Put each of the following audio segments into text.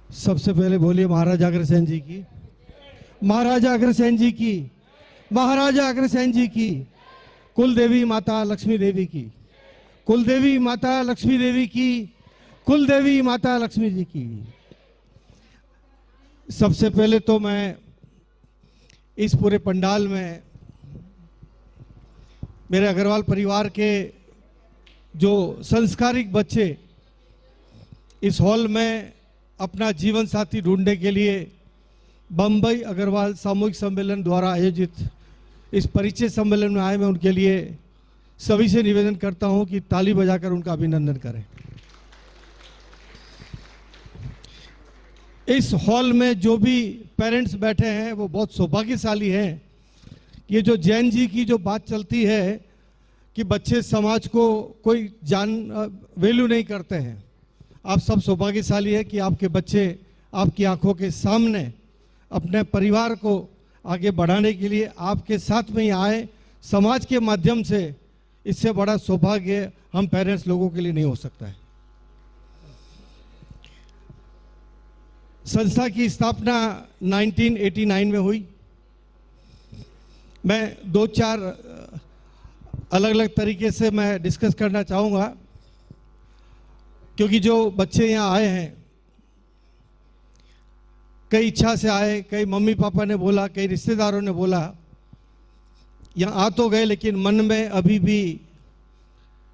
सबसे पहले बोलिए महाराजा अग्रसेन जी की, महाराजा अग्रसेन जी की, महाराजा अग्रसेन जी की, कुल देवी माता लक्ष्मी देवी की, कुल देवी माता लक्ष्मी देवी की, कुल देवी माता लक्ष्मी जी की। सबसे पहले तो मैं इस पूरे पंडाल में मेरे अग्रवाल परिवार के जो संस्कारिक बच्चे इस हॉल में अपना जीवन साथी ढूंढने के लिए बम्बई अग्रवाल सामूहिक सम्मेलन द्वारा आयोजित इस परिचय सम्मेलन में आए, मैं उनके लिए सभी से निवेदन करता हूं कि ताली बजाकर उनका अभिनंदन करें। इस हॉल में जो भी पेरेंट्स बैठे हैं वो बहुत सौभाग्यशाली हैं। ये जो जैन जी की जो बात चलती है कि बच्चे समाज को कोई वैल्यू नहीं करते हैं, आप सब सौभाग्यशाली है कि आपके बच्चे आपकी आंखों के सामने अपने परिवार को आगे बढ़ाने के लिए आपके साथ में ही आए। समाज के माध्यम से इससे बड़ा सौभाग्य हम पेरेंट्स लोगों के लिए नहीं हो सकता है। संस्था की स्थापना 1989 में हुई। मैं दो चार अलग अलग तरीके से मैं डिस्कस करना चाहूँगा, क्योंकि जो बच्चे यहाँ आए हैं कई इच्छा से आए, कई मम्मी पापा ने बोला, कई रिश्तेदारों ने बोला, यहाँ आ तो गए लेकिन मन में अभी भी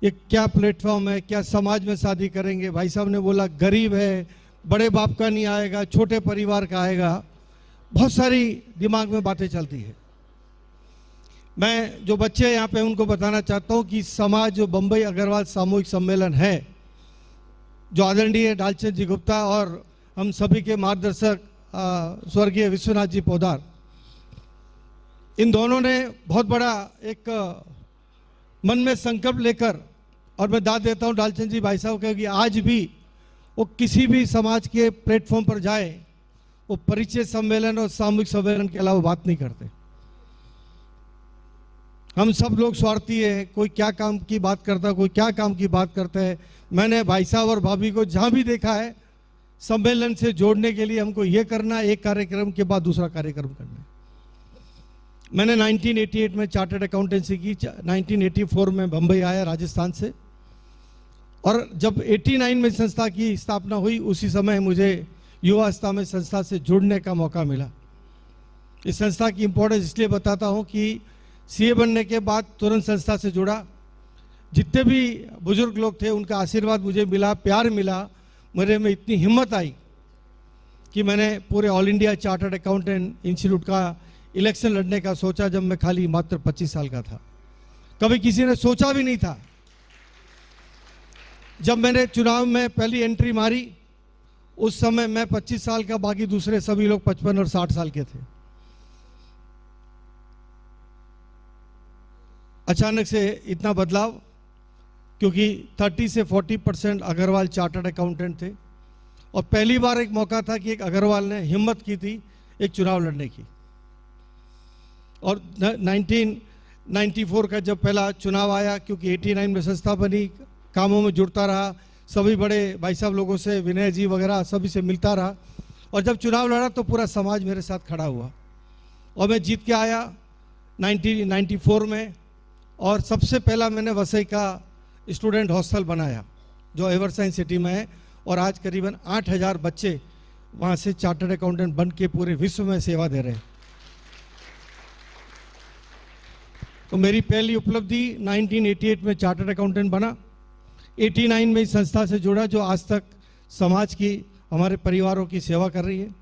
ये क्या प्लेटफॉर्म है, क्या समाज में शादी करेंगे। भाई साहब ने बोला गरीब है, बड़े बाप का नहीं आएगा, छोटे परिवार का आएगा, बहुत सारी दिमाग में बातें चलती है। मैं जो बच्चे यहाँ पे उनको बताना चाहता हूँ कि समाज जो बम्बई अग्रवाल सामूहिक सम्मेलन है, जो आदरणीय डालचंद जी गुप्ता और हम सभी के मार्गदर्शक स्वर्गीय विश्वनाथ जी पोदार, इन दोनों ने बहुत बड़ा एक मन में संकल्प लेकर, और मैं दाद देता हूँ डालचंद जी भाई साहब कि आज भी वो किसी भी समाज के प्लेटफॉर्म पर जाए वो परिचय सम्मेलन और सामूहिक सम्मेलन के अलावा बात नहीं करते। हम सब लोग स्वार्थी है, कोई क्या काम की बात करता है, कोई क्या काम की बात करता है। मैंने भाई साहब और भाभी को जहाँ भी देखा है सम्मेलन से जोड़ने के लिए हमको ये करना, एक कार्यक्रम के बाद दूसरा कार्यक्रम करना है। मैंने 1988 में चार्टर्ड अकाउंटेंसी की, 1984 में बम्बई आया राजस्थान से, और जब 89 में संस्था की स्थापना हुई उसी समय मुझे युवावस्था में संस्था से जुड़ने का मौका मिला। इस संस्था की इम्पोर्टेंस इसलिए बताता हूँ कि सीए बनने के बाद तुरंत संस्था से जुड़ा। जितने भी बुजुर्ग लोग थे उनका आशीर्वाद मुझे मिला, प्यार मिला, मेरे में इतनी हिम्मत आई कि मैंने पूरे all India chartered accountant institute का इलेक्शन लड़ने का सोचा, जब मैं खाली मात्र 25 साल का था। कभी किसी ने सोचा भी नहीं था। जब मैंने चुनाव में पहली एंट्री मारी उस समय मैं 25 साल का, बाकी दूसरे सभी लोग 55 और 60 साल के थे। अचानक से इतना बदलाव, क्योंकि 30 से 40% अग्रवाल चार्टर्ड अकाउंटेंट थे, और पहली बार एक मौका था कि एक अग्रवाल ने हिम्मत की थी एक चुनाव लड़ने की। और 1994 का जब पहला चुनाव आया, क्योंकि 89 में संस्था बनी, कामों में जुड़ता रहा, सभी बड़े भाई साहब लोगों से, विनय जी वगैरह सभी से मिलता रहा, और जब चुनाव लड़ा तो पूरा समाज मेरे साथ खड़ा हुआ और मैं जीत के आया 1994 में। और सबसे पहला मैंने वसई का स्टूडेंट हॉस्टल बनाया जो एवरसाइन सिटी में है, और आज करीबन 8000 बच्चे वहाँ से चार्टर्ड अकाउंटेंट बन के पूरे विश्व में सेवा दे रहे हैं। तो मेरी पहली उपलब्धि 1988 में चार्टर्ड अकाउंटेंट बना, 89 में इस संस्था से जुड़ा जो आज तक समाज की, हमारे परिवारों की सेवा कर रही है।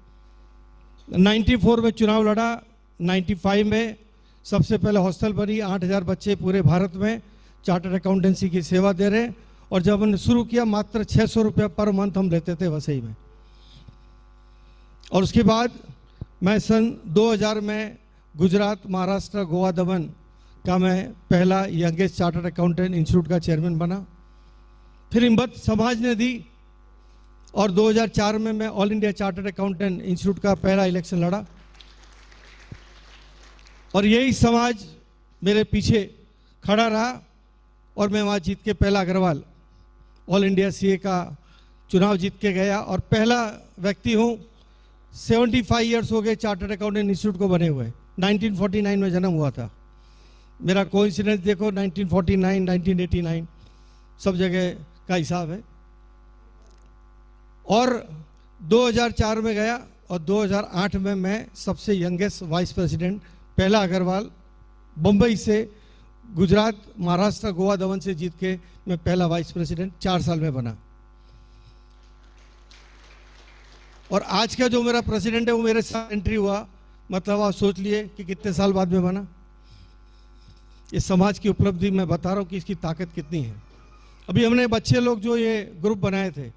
94 में चुनाव लड़ा, 95 में सबसे पहले हॉस्टल बनी, 8000 बच्चे पूरे भारत में चार्टर्ड अकाउंटेंसी की सेवा दे रहे हैं। और जब हमने शुरू किया मात्र 600 रुपये पर मंथ हम लेते थे वसई में। और उसके बाद मैं सन 2000 में गुजरात, महाराष्ट्र, गोवा, दमन का मैं पहला यंगेस्ट चार्टर्ड अकाउंटेंट इंस्टीट्यूट का चेयरमैन बना। फिर हिम्मत समाज ने दी और 2004 में मैं all India chartered accountant institute का पहला इलेक्शन लड़ा, और यही समाज मेरे पीछे खड़ा रहा और मैं वहाँ जीत के पहला अग्रवाल ऑल इंडिया सीए का चुनाव जीत के गया और पहला व्यक्ति हूँ 75 ईयर्स हो गए चार्टर्ड अकाउंटेंट इंस्टीट्यूट को बने हुए। 1949 में जन्म हुआ था मेरा। कोइंसिडेंस देखो 1949, 1989 सब जगह का हिसाब है। और 2004 में गया और 2008 में मैं सबसे यंगेस्ट वाइस प्रेसिडेंट, पहला अग्रवाल, बम्बई से गुजरात, महाराष्ट्र, गोवा, दमन से जीत के मैं पहला वाइस प्रेसिडेंट 4 साल में बना। और आज का जो मेरा प्रेसिडेंट है वो मेरे साथ एंट्री हुआ, मतलब आप सोच लिए कि कितने साल बाद में बना। इस समाज की उपलब्धि मैं बता रहा हूँ कि इसकी ताकत कितनी है। अभी हमने बच्चे लोग जो ये ग्रुप बनाए थे,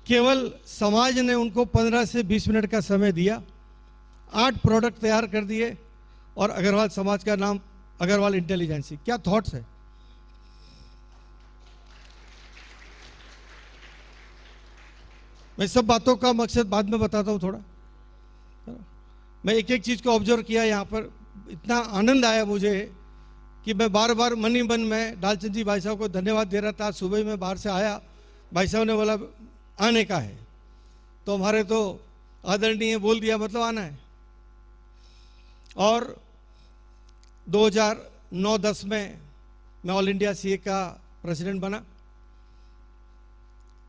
केवल समाज ने उनको 15 से 20 मिनट का समय दिया, 8 प्रोडक्ट तैयार कर दिए और अग्रवाल समाज का नाम अग्रवाल इंटेलिजेंसी। क्या थॉट्स है। मैं सब बातों का मकसद बाद में बताता हूं थोड़ा। मैं एक एक चीज को ऑब्जर्व किया यहाँ पर, इतना आनंद आया मुझे कि मैं बार बार मन ही मन में डालचंद जी भाई साहब को धन्यवाद दे रहा था। सुबह में बाहर से आया, भाई साहब ने बोला आने का है, तो हमारे तो आदरणीय बोल दिया मतलब आना है। और 2009-10 में मैं ऑल इंडिया सीए का प्रेसिडेंट बना।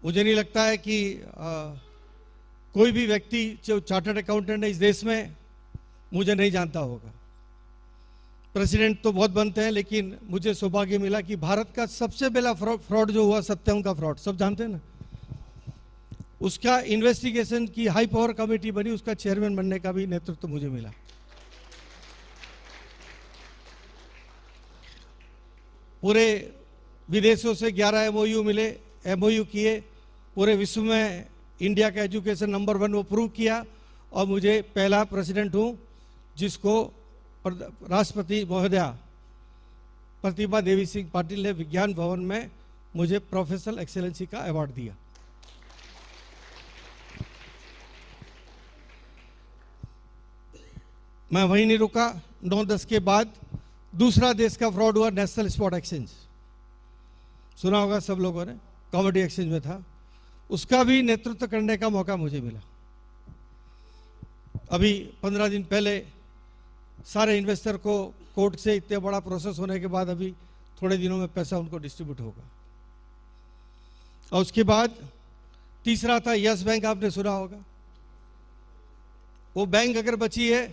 मुझे नहीं लगता है कि कोई भी व्यक्ति जो चार्टर्ड अकाउंटेंट है इस देश में मुझे नहीं जानता होगा। प्रेसिडेंट तो बहुत बनते हैं, लेकिन मुझे सौभाग्य मिला कि भारत का सबसे पहला फ्रॉड जो हुआ, सत्यम का फ्रॉड, सब जानते हैं ना, उसका इन्वेस्टिगेशन की हाई पावर कमेटी बनी, उसका चेयरमैन बनने का भी नेतृत्व मुझे मिला। पूरे विदेशों से 11 एमओयू मिले, एमओयू किए, पूरे विश्व में इंडिया का एजुकेशन नंबर 1 वो प्रूव किया। और मुझे पहला प्रेसिडेंट हूँ जिसको राष्ट्रपति महोदया प्रतिभा देवी सिंह पाटिल ने विज्ञान भवन में मुझे प्रोफेशनल एक्सेलेंसी का अवार्ड दिया। मैं वहीं नहीं रुका, 9-10 के बाद दूसरा देश का फ्रॉड हुआ, नेशनल स्पॉट एक्सचेंज, सुना होगा सब लोगों ने, कॉमोडिटी एक्सचेंज में था, उसका भी नेतृत्व करने का मौका मुझे मिला। अभी 15 दिन पहले सारे इन्वेस्टर को कोर्ट से इतने बड़ा प्रोसेस होने के बाद अभी थोड़े दिनों में पैसा उनको डिस्ट्रीब्यूट होगा। और उसके बाद तीसरा था यस बैंक, आपने सुना होगा। वो बैंक अगर बची है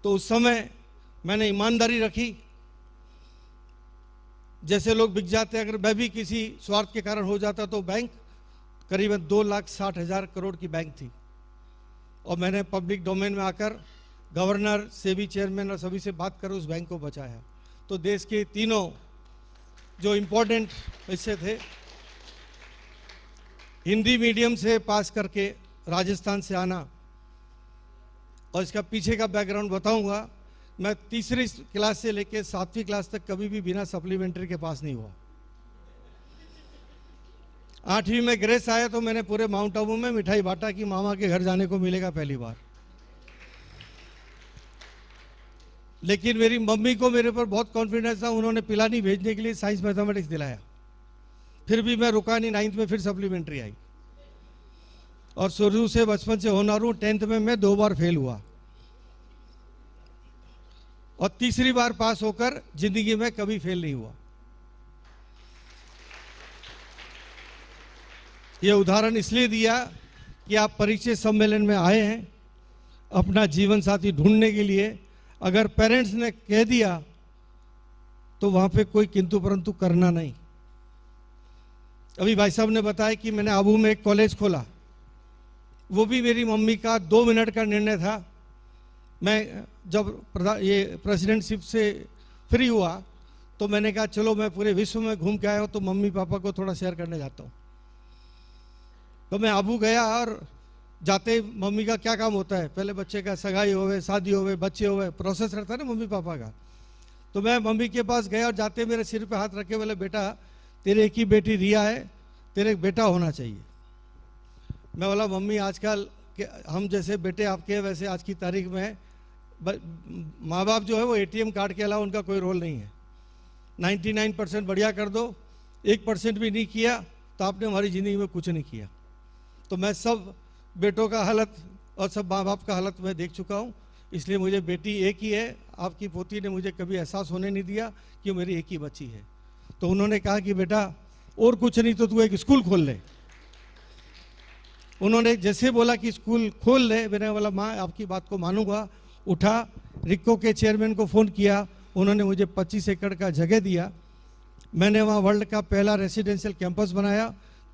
तो उस समय मैंने ईमानदारी रखी। जैसे लोग बिक जाते हैं, अगर मैं भी किसी स्वार्थ के कारण हो जाता तो बैंक करीबन 2,60,000 करोड़ की बैंक थी। और मैंने पब्लिक डोमेन में आकर गवर्नर, सेबी चेयरमैन और सभी से बात कर उस बैंक को बचाया। तो देश के तीनों जो इम्पोर्टेंट हिस्से थे, हिंदी मीडियम से पास करके राजस्थान से आना, और इसका पीछे का बैकग्राउंड बताऊंगा। मैं तीसरी क्लास से लेकर 7वीं क्लास तक कभी भी बिना सप्लीमेंट्री के पास नहीं हुआ। 8वीं में ग्रेस आया तो मैंने पूरे माउंट आबू में मिठाई बांटा कि मामा के घर जाने को मिलेगा पहली बार। लेकिन मेरी मम्मी को मेरे पर बहुत कॉन्फिडेंस था, उन्होंने पिलानी भेजने के लिए साइंस मैथमेटिक्स दिलाया। फिर भी मैं रुका नहीं, 9th में फिर सप्लीमेंट्री आई। और शुरू से बचपन से होनहार हूं। 10th में मैं 2 बार फेल हुआ और तीसरी बार पास होकर जिंदगी में कभी फेल नहीं हुआ। यह उदाहरण इसलिए दिया कि आप परिचय सम्मेलन में आए हैं अपना जीवन साथी ढूंढने के लिए। अगर पेरेंट्स ने कह दिया तो वहां पे कोई किंतु परंतु करना नहीं। अभी भाई साहब ने बताया कि मैंने आबू में एक कॉलेज खोला, वो भी मेरी मम्मी का 2 मिनट का निर्णय था। मैं जब ये प्रेसिडेंटशिप से फ्री हुआ तो मैंने कहा चलो मैं पूरे विश्व में घूम के आया हूँ तो मम्मी पापा को थोड़ा शेयर करने जाता हूँ। तो मैं आबू गया और जाते ही मम्मी का क्या काम होता है, पहले बच्चे का सगाई होवे, शादी होवे, बच्चे होवे, प्रोसेस रहता है ना मम्मी पापा का। तो मैं मम्मी के पास गया और जाते मेरे सिर पे हाथ रखे, बोले बेटा तेरे एक ही बेटी रिया है, तेरे एक बेटा होना चाहिए। मैं बोला मम्मी आजकल हम जैसे बेटे आपके हैं वैसे आज की तारीख में माँ बाप जो है वो ATM कार्ड के अलावा उनका कोई रोल नहीं है। 99% बढ़िया कर दो, 1% भी नहीं किया तो आपने हमारी ज़िंदगी में कुछ नहीं किया। तो मैं सब बेटों का हालत और सब माँ बाप का हालत मैं देख चुका हूँ, इसलिए मुझे बेटी एक ही है। आपकी पोती ने मुझे कभी एहसास होने नहीं दिया कि मेरी एक ही बच्ची है। तो उन्होंने कहा कि बेटा और कुछ नहीं तो तू एक स्कूल खोल ले। उन्होंने जैसे बोला कि स्कूल खोल ले, मैंने बोला माँ आपकी बात को मानूंगा। उठा, रिक्को के चेयरमैन को फ़ोन किया, उन्होंने मुझे 25 एकड़ का जगह दिया। मैंने वहाँ वर्ल्ड का पहला रेसिडेंशियल कैंपस बनाया,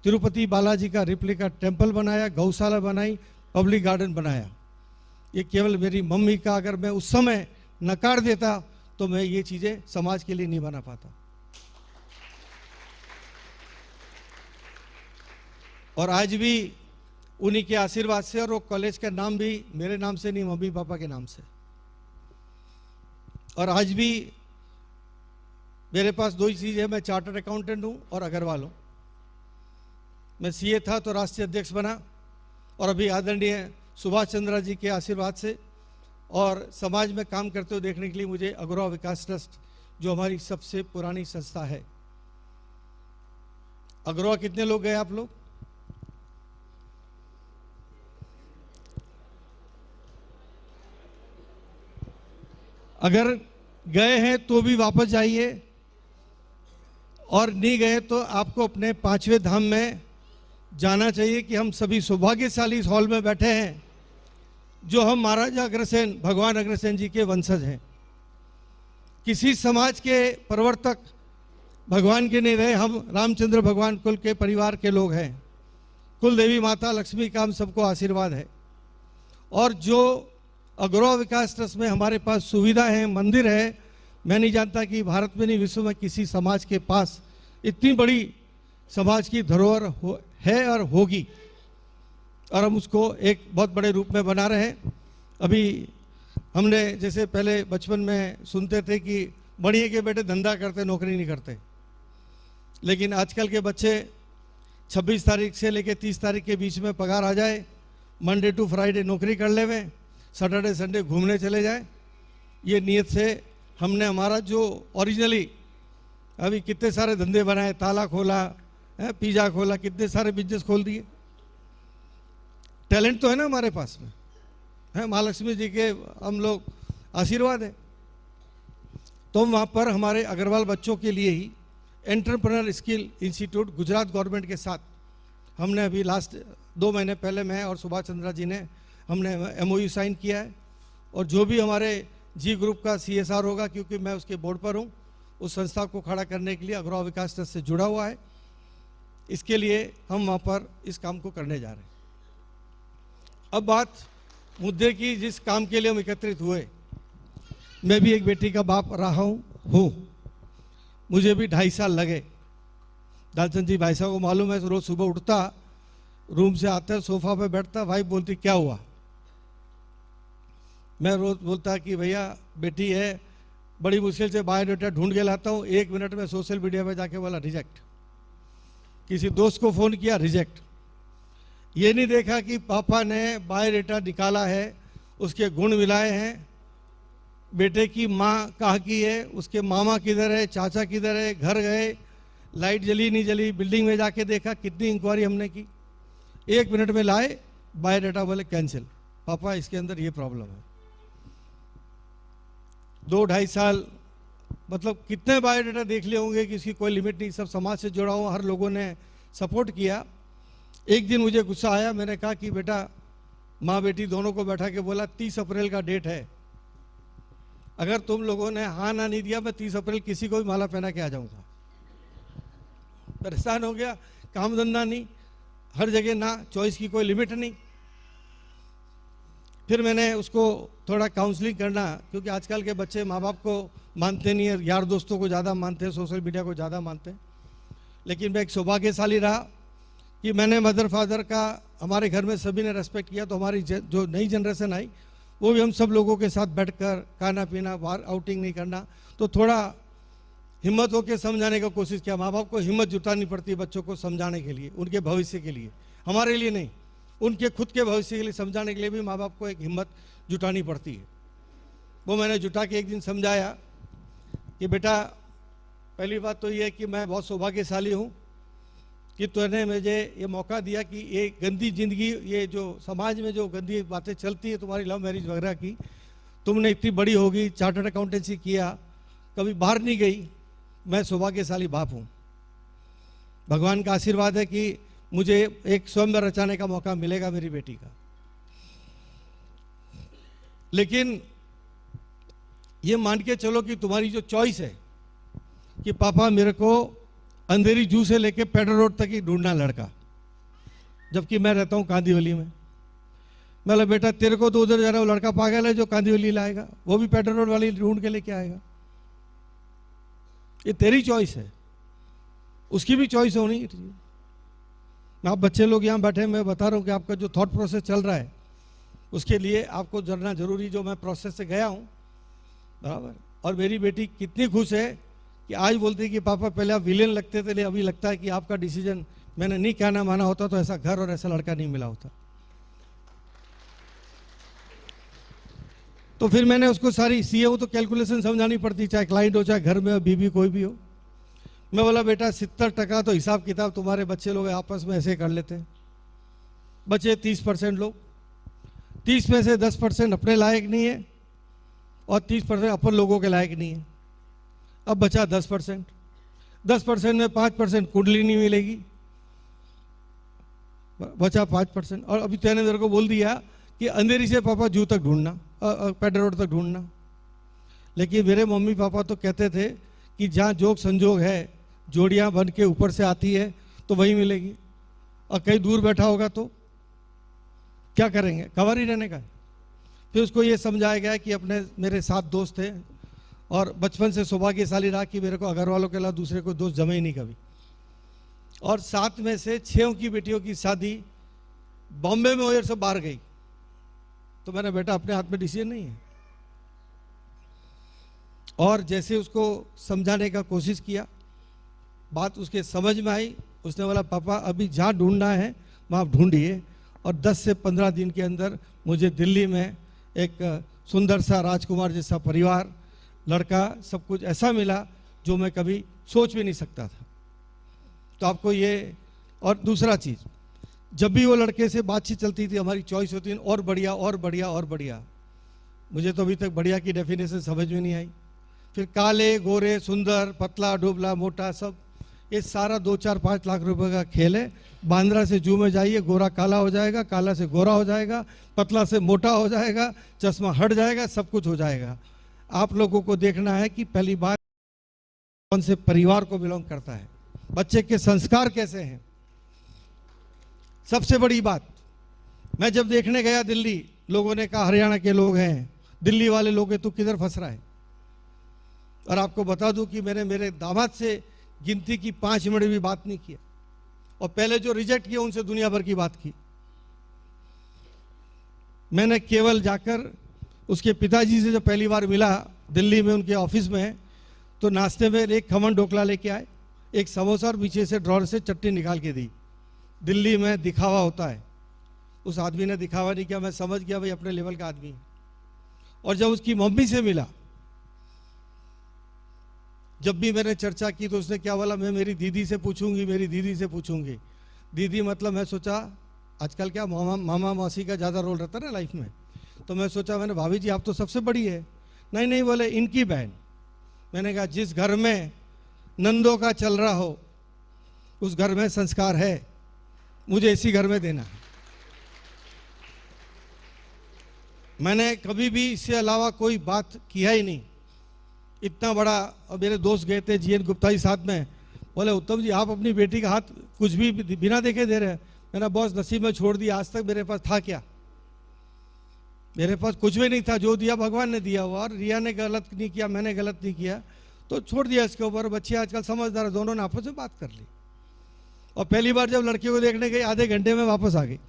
तिरुपति बालाजी का रिप्लिका टेम्पल बनाया, गौशाला बनाई, पब्लिक गार्डन बनाया। ये केवल मेरी मम्मी का अगर मैं उस समय नकार देता तो मैं ये चीज़ें समाज के लिए नहीं बना पाता। और आज भी उन्हीं के आशीर्वाद से, और वो कॉलेज का नाम भी मेरे नाम से नहीं, मम्मी पापा के नाम से। और आज भी मेरे पास दो ही चीज़ है, मैं चार्टर्ड अकाउंटेंट हूँ और अग्रवाल हूँ। मैं सीए था तो राष्ट्रीय अध्यक्ष बना, और अभी आदरणीय सुभाष चंद्रा जी के आशीर्वाद से और समाज में काम करते हुए देखने के लिए मुझे अग्रवाल विकास ट्रस्ट, जो हमारी सबसे पुरानी संस्था है। अग्रवाल कितने लोग गए आप लोग? अगर गए हैं तो भी वापस जाइए, और नहीं गए तो आपको अपने 5वें धाम में जाना चाहिए कि हम सभी सौभाग्यशाली इस हॉल में बैठे हैं जो हम महाराजा अग्रसेन, भगवान अग्रसेन जी के वंशज हैं। किसी समाज के प्रवर्तक भगवान के नहीं रहे, हम रामचंद्र भगवान कुल के परिवार के लोग हैं। कुल देवी माता लक्ष्मी का हम सबको आशीर्वाद है। और जो अग्रवाल विकास ट्रस्ट में हमारे पास सुविधा है, मंदिर है, मैं नहीं जानता कि भारत में नहीं विश्व में किसी समाज के पास इतनी बड़ी समाज की धरोहर है और होगी, और हम उसको एक बहुत बड़े रूप में बना रहे हैं। अभी हमने जैसे पहले बचपन में सुनते थे कि बढ़िया के बेटे धंधा करते, नौकरी नहीं करते, लेकिन आजकल के बच्चे 26 तारीख से लेकर 30 तारीख के बीच में पगार आ जाए, मंडे टू फ्राइडे नौकरी कर लेवें, सैटरडे संडे घूमने चले जाए। ये नीयत से हमने हमारा जो ओरिजिनली अभी कितने सारे धंधे बनाए, ताला खोला है, पिज़्ज़ा खोला, कितने सारे बिजनेस खोल दिए। टैलेंट तो है ना हमारे पास में, है, महालक्ष्मी जी के हम लोग आशीर्वाद है। तो वहाँ पर हमारे अग्रवाल बच्चों के लिए ही entrepreneur skill institute Gujarat government के साथ हमने अभी लास्ट 2 महीने पहले मैं और सुभाष चंद्रा जी ने हमने MOU साइन किया है। और जो भी हमारे जी ग्रुप का CSR होगा, क्योंकि मैं उसके बोर्ड पर हूँ, उस संस्था को खड़ा करने के लिए अग्रवाल विकास ट्रस्ट से जुड़ा हुआ है। इसके लिए हम वहाँ पर इस काम को करने जा रहे हैं। अब बात मुद्दे की, जिस काम के लिए हम एकत्रित हुए। मैं भी एक बेटी का बाप रहा हूँ। मुझे भी 2.5 साल लगे। दालचंद जी भाई साहब को मालूम है, रोज सुबह उठता, रूम से आता, सोफा पे बैठता, वाइफ बोलती क्या हुआ। मैं रोज बोलता कि भैया बेटी है, बड़ी मुश्किल से बायोडाटा ढूंढ के लाता हूँ, 1 मिनट में सोशल मीडिया पे जाके बोला रिजेक्ट। किसी दोस्त को फ़ोन किया, रिजेक्ट। ये नहीं देखा कि पापा ने बायोडाटा निकाला है, उसके गुण मिलाए हैं, बेटे की माँ कहाँ की है, उसके मामा किधर है, चाचा किधर है, घर गए, लाइट जली नहीं जली, बिल्डिंग में जाके देखा, कितनी इंक्वायरी हमने की, 1 मिनट में लाए बायोडाटा, बोले कैंसिल, पापा इसके अंदर ये प्रॉब्लम है। 2-2.5 साल मतलब कितने बायोडाटा देख लिए होंगे कि इसकी कोई लिमिट नहीं। सब समाज से जुड़ा हुआ, हर लोगों ने सपोर्ट किया। एक दिन मुझे गुस्सा आया, मैंने कहा कि बेटा, माँ बेटी दोनों को बैठा के बोला 30 अप्रैल का डेट है, अगर तुम लोगों ने हाँ ना नहीं दिया, मैं 30 अप्रैल किसी को भी माला पहना के आ जाऊंगा। परेशान हो गया, काम धंधा नहीं, हर जगह ना, चॉइस की कोई लिमिट नहीं। फिर मैंने उसको थोड़ा काउंसलिंग करना, क्योंकि आजकल के बच्चे माँ बाप को मानते नहीं है, यार दोस्तों को ज़्यादा मानते हैं, सोशल मीडिया को ज़्यादा मानते हैं। लेकिन मैं एक सौभाग्यशाली रहा कि मैंने मदर फादर का हमारे घर में सभी ने रेस्पेक्ट किया। तो हमारी जो नई जनरेशन आई, वो भी हम सब लोगों के साथ बैठकर खाना पीना, बाहर आउटिंग नहीं करना, तो थोड़ा हिम्मत होकर समझाने का कोशिश किया। माँ बाप को हिम्मत जुटानी पड़ती है बच्चों को समझाने के लिए, उनके भविष्य के लिए, हमारे लिए नहीं, उनके खुद के भविष्य के लिए समझाने के लिए भी माँ बाप को एक हिम्मत जुटानी पड़ती है। वो मैंने जुटा के एक दिन समझाया कि बेटा, पहली बात तो ये है कि मैं बहुत सौभाग्यशाली हूँ कि तूने मुझे ये मौका दिया कि ये गंदी जिंदगी, ये जो समाज में जो गंदी बातें चलती है तुम्हारी लव मैरिज वगैरह की, तुमने इतनी बड़ी होगी, चार्टर्ड अकाउंटेंसी किया, कभी बाहर नहीं गई। मैं सौभाग्यशाली बाप हूँ। भगवान का आशीर्वाद है कि मुझे एक स्वयंवर रचाने का मौका मिलेगा मेरी बेटी का। लेकिन ये मान के चलो कि तुम्हारी जो चॉइस है कि पापा मेरे को अंधेरी जू से लेके पेडर रोड तक ही ढूंढना लड़का, जबकि मैं रहता हूँ कांदीवली में। मैं बोला बेटा तेरे को तो उधर जाना, वो लड़का पागल है जो कांदीवली लाएगा, वो भी पेडर रोड वाली ढूंढ के लेके आएगा। ये तेरी चॉइस है, उसकी भी चॉइस होनी चाहिए। आप बच्चे लोग यहाँ बैठे, मैं बता रहा हूँ कि आपका जो थॉट प्रोसेस चल रहा है उसके लिए आपको जानना जरूरी, जो मैं प्रोसेस से गया हूँ, बराबर। और मेरी बेटी कितनी खुश है कि आज बोलती है कि पापा पहले आप विलेन लगते थे, अभी लगता है कि आपका डिसीजन मैंने नहीं कहना माना होता तो ऐसा घर और ऐसा लड़का नहीं मिला होता। तो फिर मैंने उसको सारी सीए हो तो कैलकुलेशन समझानी पड़ती, चाहे क्लाइंट हो चाहे घर में हो, बीबी कोई भी हो। मैं बोला बेटा 70% तो हिसाब किताब तुम्हारे बच्चे लोग आपस में ऐसे कर लेते हैं, बचे 30% लोग, 30 में से 10% अपने लायक नहीं है और 30% अपन लोगों के लायक नहीं है। अब बचा 10%, 10% में 5% कुंडली नहीं मिलेगी, बचा 5%। और अभी तूने मेरे को बोल दिया कि अंधेरी से पापा जू तक ढूंढना, पेडर रोड तक ढूंढना। लेकिन मेरे मम्मी पापा तो कहते थे कि जहाँ जोग संजोग है, जोड़ियाँ बन के ऊपर से आती है तो वही मिलेगी, और कहीं दूर बैठा होगा तो क्या करेंगे, कवर ही रहने का। फिर उसको ये समझाया गया कि अपने मेरे 7 दोस्त थे और बचपन से सौभाग्यशाली रहा कि मेरे को अगर वालों के अलावा दूसरे कोई दोस्त जमे ही नहीं कभी। और 7 में से 6 की बेटियों की शादी बॉम्बे में हुई और सब बाहर गई। तो मैंने बेटा अपने हाथ में डिसीजन नहीं है। और जैसे उसको समझाने का कोशिश किया, बात उसके समझ में आई। उसने बोला पापा अभी जहाँ ढूंढना है वहाँ ढूंढिए, और 10 से 15 दिन के अंदर मुझे दिल्ली में एक सुंदर सा राजकुमार जैसा परिवार, लड़का, सब कुछ ऐसा मिला जो मैं कभी सोच भी नहीं सकता था। तो आपको ये, और दूसरा चीज़, जब भी वो लड़के से बातचीत चलती थी हमारी चॉइस होती थी और बढ़िया और बढ़िया और बढ़िया। मुझे तो अभी तक बढ़िया की डेफिनेशन समझ में नहीं आई। फिर काले गोरे सुंदर पतला डुबला मोटा, सब ये सारा 2 4 5 लाख रुपए का खेल है। बांद्रा से जू में जाइए, गोरा काला हो जाएगा, काला से गोरा हो जाएगा, पतला से मोटा हो जाएगा, चश्मा हट जाएगा, सब कुछ हो जाएगा। आप लोगों को देखना है कि पहली बात कौन से परिवार को बिलोंग करता है, बच्चे के संस्कार कैसे हैं। सबसे बड़ी बात, मैं जब देखने गया दिल्ली, लोगों ने कहा हरियाणा के लोग हैं, दिल्ली वाले लोग हैं, तू किधर फंस रहा है। और आपको बता दूं कि मैंने मेरे दामाद से गिनती की 5 मिनट भी बात नहीं किया, और पहले जो रिजेक्ट किया उनसे दुनिया भर की बात की। मैंने केवल जाकर उसके पिताजी से जब पहली बार मिला दिल्ली में उनके ऑफिस में, तो नाश्ते में एक खमन ढोकला लेके आए, एक समोसा, और पीछे से ड्रॉर से चटनी निकाल के दी। दिल्ली में दिखावा होता है, उस आदमी ने दिखावा नहीं किया, मैं समझ गया भाई अपने लेवल का आदमी है। और जब उसकी मम्मी से मिला, जब भी मैंने चर्चा की तो उसने क्या बोला, मैं मेरी दीदी से पूछूंगी, मेरी दीदी से पूछूंगी। दीदी मतलब मैं सोचा आजकल क्या मामा मौसी का ज़्यादा रोल रहता है ना लाइफ में, तो मैं सोचा, मैंने भाभी जी आप तो सबसे बड़ी है। नहीं नहीं बोले इनकी बहन। मैंने कहा जिस घर में नंदों का चल रहा हो उस घर में संस्कार है, मुझे इसी घर में देना है। मैंने कभी भी इससे अलावा कोई बात किया ही नहीं। इतना बड़ा, और मेरे दोस्त गए थे जीएन गुप्ता जी साथ में, बोले उत्तम जी आप अपनी बेटी का हाथ कुछ भी बिना देखे दे रहे हैं। मैंने बॉस नसीब में छोड़ दिया, आज तक मेरे पास था क्या, मेरे पास कुछ भी नहीं था, जो दिया भगवान ने दिया हुआ। और रिया ने गलत नहीं किया, मैंने गलत नहीं किया, तो छोड़ दिया इसके ऊपर। बच्चे आजकल समझदार है, दोनों ने आपस में बात कर ली। और पहली बार जब लड़की को देखने गई, आधे घंटे में वापस आ गई।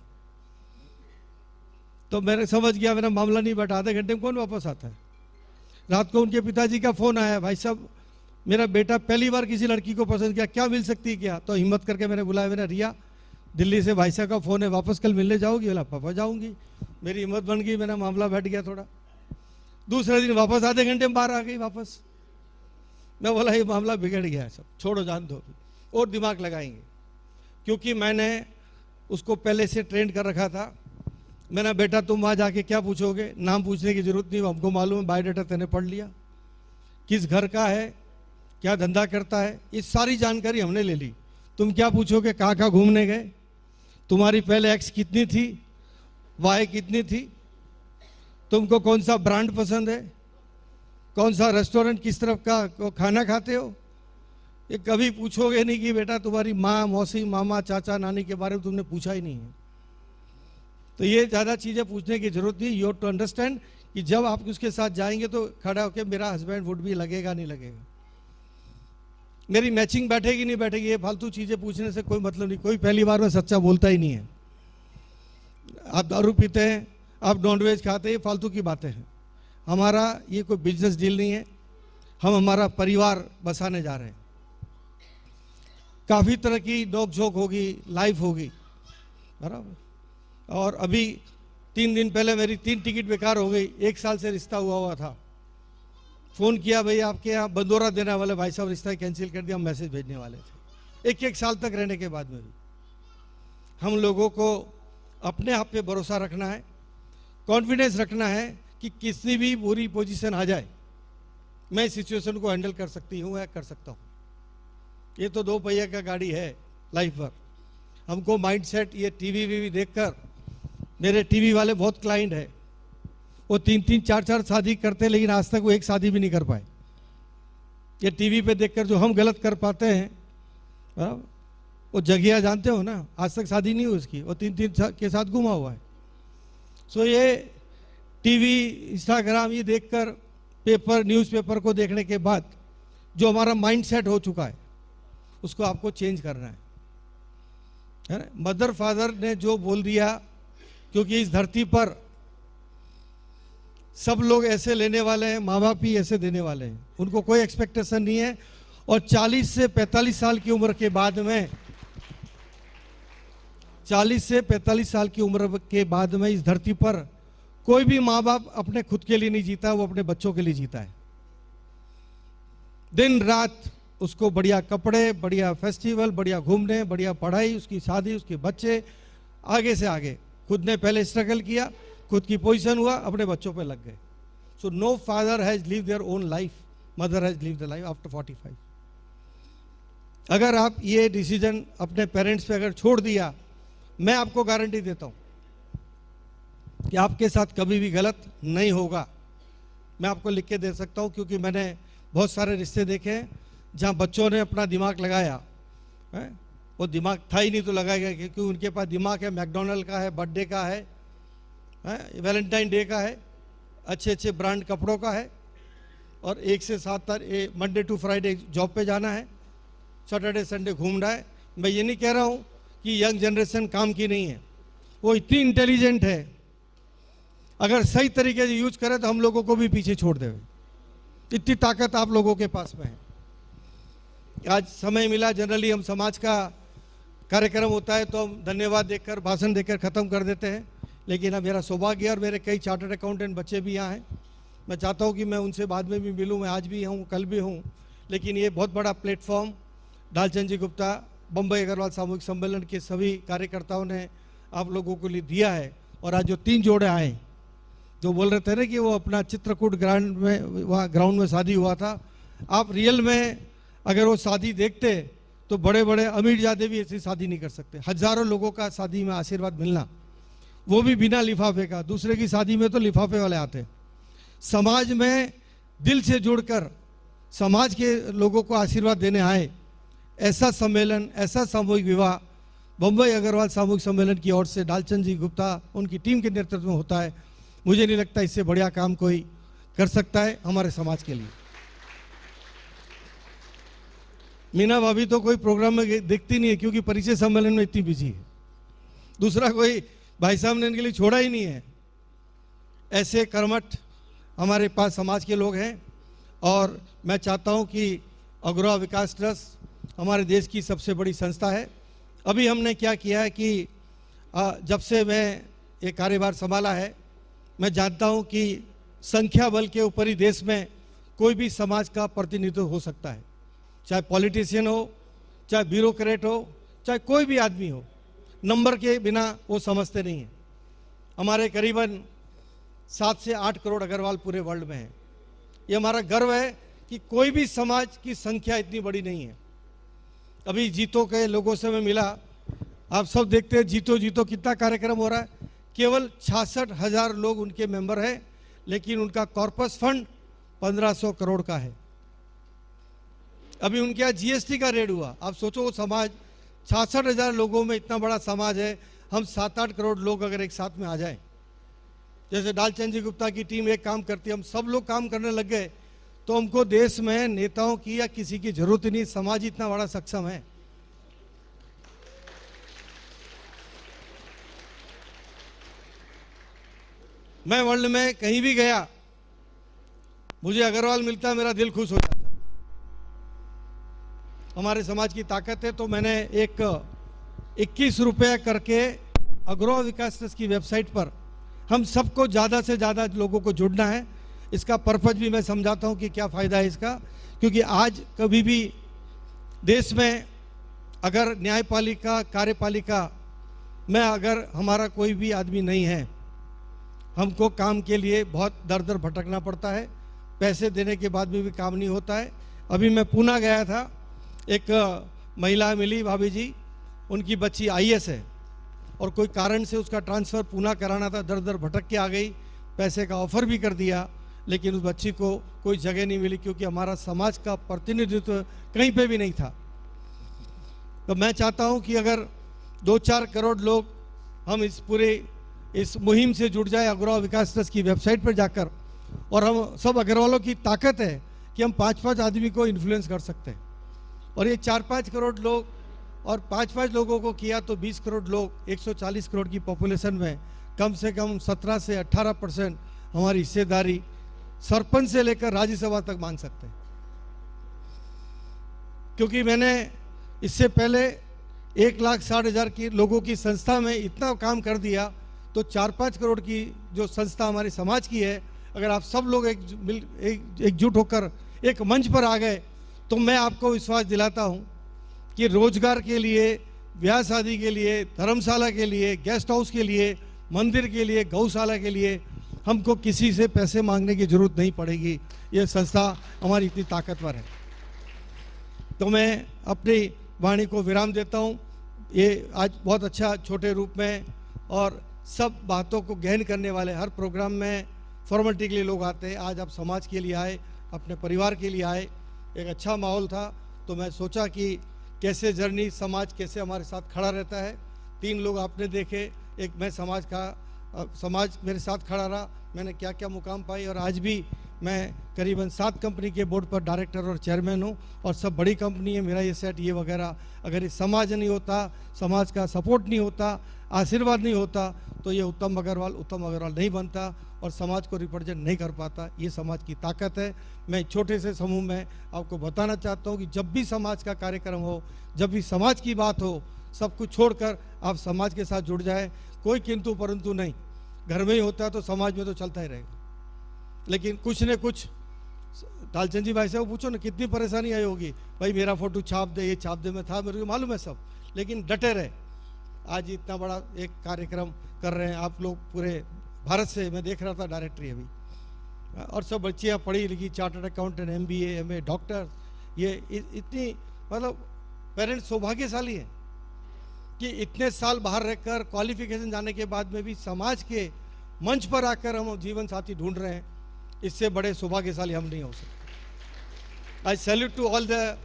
तो मैंने समझ गया मेरा मामला नहीं बैठा, आधे घंटे में कौन वापस आता है। रात को उनके पिताजी का फोन आया, भाई साहब मेरा बेटा पहली बार किसी लड़की को पसंद किया, क्या मिल सकती है क्या। तो हिम्मत करके मैंने बुलाया, मेरा रिया दिल्ली से भाई साहब का फोन है, वापस कल मिलने जाओगी। बोला पापा जाऊंगी। मेरी हिम्मत बन गई, मेरा मामला बैठ गया थोड़ा। दूसरे दिन वापस आधे घंटे में बाहर आ गई वापस। मैं बोला ये मामला बिगड़ गया है, सब छोड़ो जान दो, और दिमाग लगाएंगे। क्योंकि मैंने उसको पहले से ट्रेन कर रखा था। मैंने बेटा तुम वहाँ जाके क्या पूछोगे, नाम पूछने की जरूरत नहीं, हमको मालूम है, बायोडाटा तेने पढ़ लिया, किस घर का है, क्या धंधा करता है, ये सारी जानकारी हमने ले ली। तुम क्या पूछोगे, कहाँ कहाँ घूमने गए, तुम्हारी पहले एक्स कितनी थी, वाई कितनी थी, तुमको कौन सा ब्रांड पसंद है, कौन सा रेस्टोरेंट किस तरफ का खाना खाते हो। ये कभी पूछोगे नहीं कि बेटा तुम्हारी माँ, मौसी, मामा, चाचा, नानी के बारे में तुमने पूछा ही नहीं है। तो ये ज़्यादा चीज़ें पूछने की जरूरत नहीं। यू हैव टू अंडरस्टैंड कि जब आप उसके साथ जाएंगे तो खड़ा होकर मेरा हस्बैंड वुड भी लगेगा नहीं लगेगा, मेरी मैचिंग बैठेगी नहीं बैठेगी, ये फालतू चीज़ें पूछने से कोई मतलब नहीं। कोई पहली बार में सच्चा बोलता ही नहीं है। आप दारू पीते हैं, आप नॉनवेज खाते हैं, ये फालतू की बातें हैं। हमारा ये कोई बिजनेस डील नहीं है, हम हमारा परिवार बसाने जा रहे हैं। काफ़ी तरह की नोक झोंक होगी, लाइफ होगी, बराबर। और अभी 3 दिन पहले मेरी 3 टिकट बेकार हो गई। 1 साल से रिश्ता हुआ था, फ़ोन किया, भाई आपके यहाँ बंदोरा देने वाले भाई साहब रिश्ता कैंसिल कर दिया, हम मैसेज भेजने वाले थे। 1 साल तक रहने के बाद में भी हम लोगों को अपने आप पे भरोसा रखना है, कॉन्फिडेंस रखना है कि किसी भी बुरी पोजीशन आ जाए मैं इस सिचुएशन को हैंडल कर सकती हूँ या कर सकता हूँ। ये तो 2 पहिया का गाड़ी है लाइफ भर। हमको माइंडसेट ये टीवी वीवी देखकर, मेरे टीवी वाले बहुत क्लाइंट है, वो 3-3 4-4 शादी करते हैं, लेकिन आज तक वो एक शादी भी नहीं कर पाए। ये टीवी पे देखकर जो हम गलत कर पाते हैं, वो जगिया जानते हो ना, आज तक शादी नहीं हुई उसकी, वो 3-3 के साथ घुमा हुआ है। सो ये टीवी, इंस्टाग्राम ये देखकर, पेपर, न्यूज़पेपर को देखने के बाद जो हमारा माइंडसेट हो चुका है उसको आपको चेंज करना है ना। मदर फादर ने जो बोल दिया, क्योंकि इस धरती पर सब लोग ऐसे लेने वाले हैं, माँ बाप ही ऐसे देने वाले हैं, उनको कोई एक्सपेक्टेशन नहीं है। और 40 से 45 साल की उम्र के बाद में, 40 से 45 साल की उम्र के बाद में इस धरती पर कोई भी माँ बाप अपने खुद के लिए नहीं जीता, वो अपने बच्चों के लिए जीता है। दिन रात उसको बढ़िया कपड़े, बढ़िया फेस्टिवल, बढ़िया घूमने, बढ़िया पढ़ाई, उसकी शादी, उसके बच्चे, आगे से आगे। खुद ने पहले स्ट्रगल किया, खुद की पोजीशन हुआ, अपने बच्चों पे लग गए। So no father has live their own life, mother has live the life after 45। अगर आप ये डिसीजन अपने पेरेंट्स पे अगर छोड़ दिया, मैं आपको गारंटी देता हूं कि आपके साथ कभी भी गलत नहीं होगा। मैं आपको लिख के दे सकता हूं, क्योंकि मैंने बहुत सारे रिश्ते देखे हैं जहां बच्चों ने अपना दिमाग लगाया है। वो दिमाग था ही नहीं तो लगाएगा, क्योंकि उनके पास दिमाग है, मैकडोनल्ड का है, बर्थडे का है, वैलेंटाइन डे का है, अच्छे अच्छे ब्रांड कपड़ों का है, और 1 से 7 तारीख मंडे टू फ्राइडे जॉब पे जाना है, सैटरडे संडे घूमना है। मैं ये नहीं कह रहा हूँ कि यंग जनरेशन काम की नहीं है, वो इतनी इंटेलिजेंट है, अगर सही तरीके से यूज करे तो हम लोगों को भी पीछे छोड़ देवे। इतनी ताकत आप लोगों के पास में है। आज समय मिला, जनरली हम समाज का कार्यक्रम होता है तो हम धन्यवाद देकर, भाषण देकर ख़त्म कर देते हैं, लेकिन अब मेरा सौभाग्य और मेरे कई चार्टर्ड अकाउंटेंट बच्चे भी यहाँ हैं। मैं चाहता हूँ कि मैं उनसे बाद में भी मिलूँ, मैं आज भी हूँ, कल भी हूँ, लेकिन ये बहुत बड़ा प्लेटफॉर्म ढालचंद जी गुप्ता, बम्बई अग्रवाल सामूहिक सम्मेलन के सभी कार्यकर्ताओं ने आप लोगों को लिए दिया है। और आज जो 3 जोड़े आए, जो बोल रहे थे ना कि वो अपना चित्रकूट ग्राउंड में, वहाँ ग्राउंड में शादी हुआ था, आप रियल में अगर वो शादी देखते तो बड़े बड़े अमीरजादे भी ऐसी शादी नहीं कर सकते। हजारों लोगों का शादी में आशीर्वाद मिलना, वो भी बिना लिफाफे का। दूसरे की शादी में तो लिफाफे वाले आते। समाज में दिल से जुड़कर समाज के लोगों को आशीर्वाद देने आए, ऐसा सम्मेलन, ऐसा सामूहिक विवाह बम्बई अग्रवाल सामूहिक सम्मेलन की ओर से ढालचंद जी गुप्ता उनकी टीम के नेतृत्व में होता है। मुझे नहीं लगता इससे बढ़िया काम कोई कर सकता है हमारे समाज के लिए। मीना भाभी तो कोई प्रोग्राम में दिखती नहीं है, क्योंकि परिचय सम्मेलन में इतनी बिजी है। दूसरा कोई भाई साहब ने इनके लिए छोड़ा ही नहीं है। ऐसे कर्मठ हमारे पास समाज के लोग हैं, और मैं चाहता हूं कि अग्रवाल विकास ट्रस्ट हमारे देश की सबसे बड़ी संस्था है। अभी हमने क्या किया है कि जब से मैं ये कार्यभार संभाला है, मैं जानता हूं कि संख्या बल के ऊपर ही देश में कोई भी समाज का प्रतिनिधित्व हो सकता है, चाहे पॉलिटिशियन हो, चाहे ब्यूरोक्रेट हो, चाहे कोई भी आदमी हो, नंबर के बिना वो समझते नहीं है। हमारे करीबन 7 से 8 करोड़ अग्रवाल पूरे वर्ल्ड में हैं। ये हमारा गर्व है कि कोई भी समाज की संख्या इतनी बड़ी नहीं है। अभी जीतो के लोगों से मैं मिला, आप सब देखते हैं जीतो जीतो कितना कार्यक्रम हो रहा है। केवल 66,000 लोग उनके मेंबर हैं, लेकिन उनका कॉर्पस फंड 1500 करोड़ का है। अभी उनके यहाँ जीएसटी का रेड हुआ। आप सोचो वो समाज 66,000 लोगों में इतना बड़ा समाज है, हम 7-8 करोड़ लोग अगर एक साथ में आ जाएं, जैसे डालचंद जी गुप्ता की टीम एक काम करती है, हम सब लोग काम करने लग गए, तो हमको देश में नेताओं की या किसी की जरूरत ही नहीं, समाज इतना बड़ा सक्षम है। मैं वर्ल्ड में कहीं भी गया, मुझे अग्रवाल मिलता, मेरा दिल खुश हो जाता। हमारे समाज की ताकत है। तो मैंने एक 21 रुपये करके अग्रवाल विकास ट्रस्ट की वेबसाइट पर हम सबको ज़्यादा से ज़्यादा लोगों को जुड़ना है। इसका पर्पज भी मैं समझाता हूँ कि क्या फ़ायदा है इसका, क्योंकि आज कभी भी देश में अगर न्यायपालिका कार्यपालिका में अगर हमारा कोई भी आदमी नहीं है, हमको काम के लिए बहुत दर दर भटकना पड़ता है, पैसे देने के बाद भी काम नहीं होता है। अभी मैं पूना गया था, एक महिला मिली भाभी जी, उनकी बच्ची आईएएस है और कोई कारण से उसका ट्रांसफ़र पूना कराना था, दर दर भटक के आ गई, पैसे का ऑफ़र भी कर दिया, लेकिन उस बच्ची को कोई जगह नहीं मिली, क्योंकि हमारा समाज का प्रतिनिधित्व कहीं पे भी नहीं था। तो मैं चाहता हूं कि अगर 2-4 करोड़ लोग हम इस मुहिम से जुड़ जाए अग्रवाल विकास ट्रस्ट की वेबसाइट पर जाकर, और हम सब अग्रवालों की ताकत है कि हम 5-5 आदमी को इन्फ्लुएंस कर सकते हैं, और ये 4-5 करोड़ लोग और 5-5 लोगों को किया तो 20 करोड़ लोग, 140 करोड़ की पॉपुलेशन में कम से कम 17 से 18% हमारी हिस्सेदारी सरपंच से लेकर राज्यसभा तक मान सकते हैं। क्योंकि मैंने इससे पहले 1,60,000 की लोगों की संस्था में इतना काम कर दिया, तो 4-5 करोड़ की जो संस्था हमारे समाज की है, अगर आप सब लोग एकजुट होकर एक मंच पर आ गए, तो मैं आपको विश्वास दिलाता हूं कि रोजगार के लिए, ब्याह शादी के लिए, धर्मशाला के लिए, गेस्ट हाउस के लिए, मंदिर के लिए, गौशाला के लिए हमको किसी से पैसे मांगने की जरूरत नहीं पड़ेगी। ये संस्था हमारी इतनी ताकतवर है। तो मैं अपनी वाणी को विराम देता हूँ। ये आज बहुत अच्छा छोटे रूप में और सब बातों को गहन करने वाले, हर प्रोग्राम में फॉर्मेलिटी के लिए लोग आते हैं, आज आप समाज के लिए आए, अपने परिवार के लिए आए, एक अच्छा माहौल था। तो मैं सोचा कि कैसे जर्नी, समाज कैसे हमारे साथ खड़ा रहता है। 3 लोग आपने देखे, एक मैं समाज मेरे साथ खड़ा रहा, मैंने क्या क्या मुकाम पाई, और आज भी मैं करीबन 7 कंपनी के बोर्ड पर डायरेक्टर और चेयरमैन हूँ, और सब बड़ी कंपनी है, मेरा ये सेट ये वगैरह। अगर ये समाज नहीं होता, समाज का सपोर्ट नहीं होता, आशीर्वाद नहीं होता, तो ये उत्तम अग्रवाल नहीं बनता और समाज को रिप्रेजेंट नहीं कर पाता। ये समाज की ताकत है। मैं छोटे से समूह में आपको बताना चाहता हूँ कि जब भी समाज का कार्यक्रम हो, जब भी समाज की बात हो, सब कुछ छोड़कर आप समाज के साथ जुड़ जाए। कोई किंतु परंतु नहीं, घर में ही होता है तो समाज में तो चलता ही रहेगा, लेकिन कुछ न कुछ। डालचंद जी भाई से पूछो ना कितनी परेशानी आई होगी, भाई मेरा फोटो छाप दे, ये छाप दे, मैं था, मेरे को मालूम है सब, लेकिन डटे रहे। आज इतना बड़ा एक कार्यक्रम कर रहे हैं आप लोग पूरे भारत से, मैं देख रहा था डायरेक्टरी अभी, और सब बच्चियाँ पढ़ी लिखी, chartered accountant, MBA, MA, doctor. ये इतनी मतलब पेरेंट्स सौभाग्यशाली है कि इतने साल बाहर रहकर क्वालिफिकेशन जाने के बाद में भी समाज के मंच पर आकर हम जीवन साथी ढूंढ रहे हैं। इससे बड़े सौभाग्यशाली हम नहीं हो सकते। I salute to all the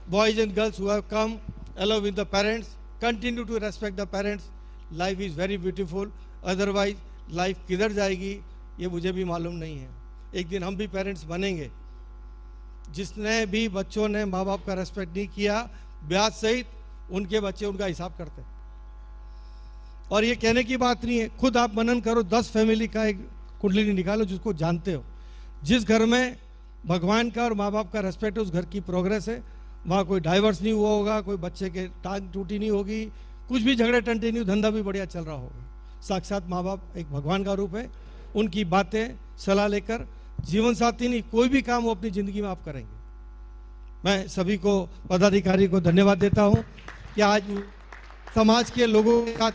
boys and girls who have come along with the parents. Continue to respect the parents. Life is very beautiful. Otherwise life किधर जाएगी ये मुझे भी मालूम नहीं है। एक दिन हम भी पेरेंट्स बनेंगे। जिसने भी बच्चों ने माँ बाप का रेस्पेक्ट नहीं किया, ब्याज सहित उनके बच्चे उनका हिसाब करते हैं। और ये कहने की बात नहीं है, खुद आप मनन करो, 10 फैमिली का एक कुंडली निकालो जिसको जानते हो। जिस घर में भगवान का और माँ बाप का रेस्पेक्ट है, उस घर की प्रोग्रेस है। वहाँ कोई डाइवर्स नहीं हुआ होगा, कोई बच्चे के टांग टूटी नहीं होगी, कुछ भी झगड़े टंटे नहीं, धंधा भी बढ़िया चल रहा होगा। साक्षात माँ बाप एक भगवान का रूप है। उनकी बातें सलाह लेकर जीवन साथी नहीं, कोई भी काम वो अपनी ज़िंदगी में आप करेंगे। मैं सभी को, पदाधिकारी को धन्यवाद देता हूँ कि आज समाज के लोगों के साथ